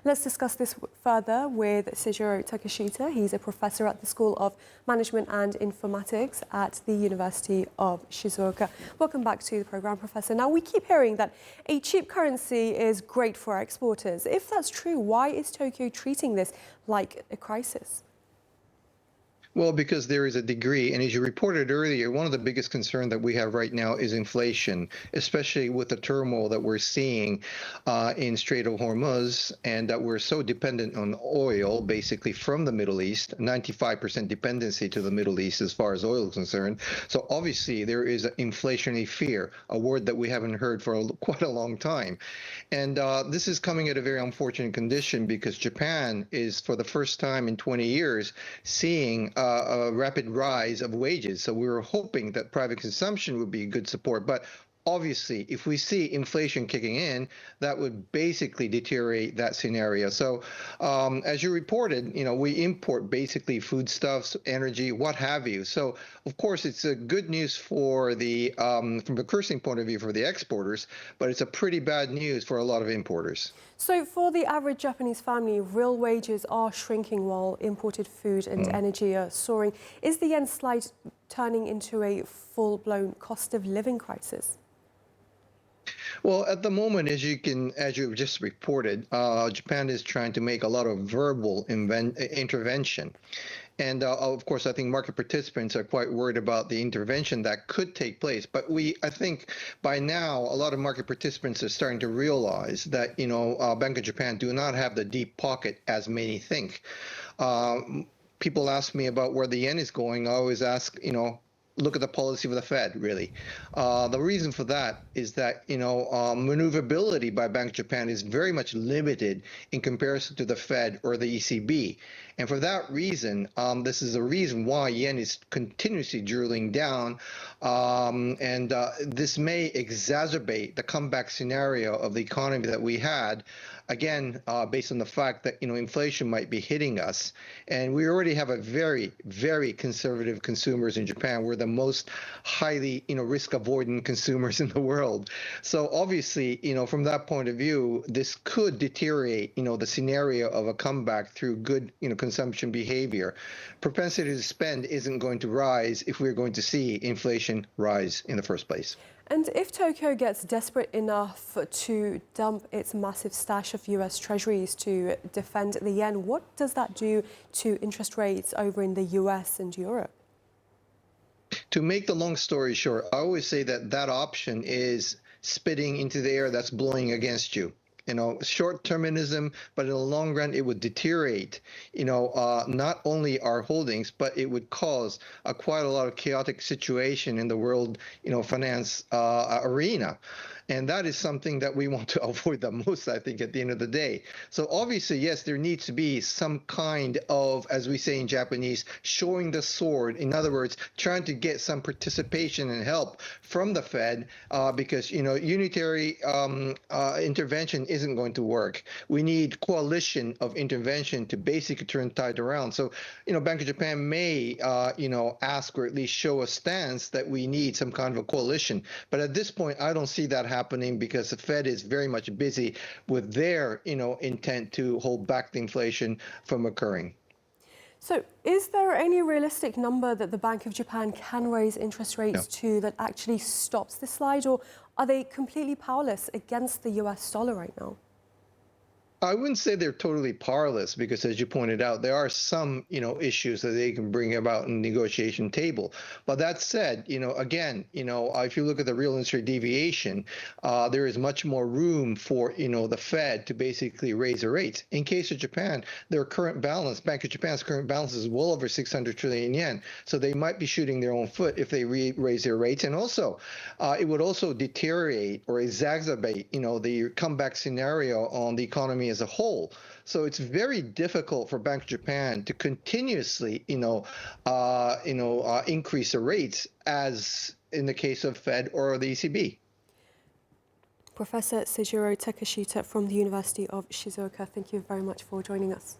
Let's discuss this further with Seijiro Takeshita. He's a professor at the School of Management and Informatics at the University of Shizuoka. Welcome back to the programme, Professor. Now, we keep hearing that a cheap currency is great for our exporters. If that's true, why is Tokyo treating this like a crisis? Well, because there is a degree, and as you reported earlier, one of the biggest concerns that we have right now is inflation, especially with the turmoil that we're seeing in Strait of Hormuz, and that we're so dependent on oil, basically from the Middle East, 95% dependency to the Middle East as far as oil is concerned. So obviously there is an inflationary fear, a word that we haven't heard for quite a long time. And this is coming at a very unfortunate condition because Japan is, for the first time in 20 years, seeing a rapid rise of wages. So we were hoping that private consumption would be good support. But obviously, if we see inflation kicking in, that would basically deteriorate that scenario. So as you reported, we import basically foodstuffs, energy, what have you. So of course, it's a good news for the, from a purchasing point of view for the exporters, but it's a pretty bad news for a lot of importers. So for the average Japanese family, real wages are shrinking while imported food and energy are soaring. Is the yen slide turning into a full-blown cost of living crisis? Well, at the moment, as you just reported, Japan is trying to make a lot of verbal intervention. And of course, I think market participants are quite worried about the intervention that could take place. But I think by now, a lot of market participants are starting to realize that, Bank of Japan do not have the deep pocket as many think. People ask me about where the yen is going. I always ask, look at the policy of the Fed, really. The reason for that is that, maneuverability by Bank of Japan is very much limited in comparison to the Fed or the ECB. And for that reason, this is a reason why yen is continuously drilling down. This may exacerbate the comeback scenario of the economy that we had, again, based on the fact that, inflation might be hitting us. And we already have a very, very conservative consumers in Japan. We're the most highly, risk-avoidant consumers in the world. So obviously, from that point of view, this could deteriorate, the scenario of a comeback through good, consumption behavior. Propensity to spend isn't going to rise if we're going to see inflation rise in the first place. And if Tokyo gets desperate enough to dump its massive stash of US treasuries to defend the yen, what does that do to interest rates over in the US and Europe? To make the long story short, I always say that option is spitting into the air that's blowing against you. Short-termism, but in the long run, it would deteriorate, not only our holdings, but it would cause quite a lot of chaotic situation in the world, finance arena. And that is something that we want to avoid the most, I think, at the end of the day. So obviously, yes, there needs to be some kind of, as we say in Japanese, showing the sword. In other words, trying to get some participation and help from the Fed because, unitary intervention isn't going to work. We need coalition of intervention to basically turn the tide around. So, Bank of Japan may, ask or at least show a stance that we need some kind of a coalition. But at this point, I don't see that happening because the Fed is very much busy with their, intent to hold back the inflation from occurring. So is there any realistic number that the Bank of Japan can raise interest rates to that actually stops the slide, or are they completely powerless against the US dollar right now? I wouldn't say they're totally powerless because, as you pointed out, there are some, issues that they can bring about in the negotiation table. But that said, again, if you look at the real interest rate deviation, there is much more room for, the Fed to basically raise their rates. In case of Japan, their current balance, Bank of Japan's current balance is well over 600 trillion yen. So they might be shooting their own foot if they raise their rates. And also, it would also deteriorate or exacerbate, the comeback scenario on the economy as a whole. So it's very difficult for Bank of Japan to continuously, increase the rates as in the case of Fed or the ECB. Professor Seijiro Takeshita from the University of Shizuoka, thank you very much for joining us.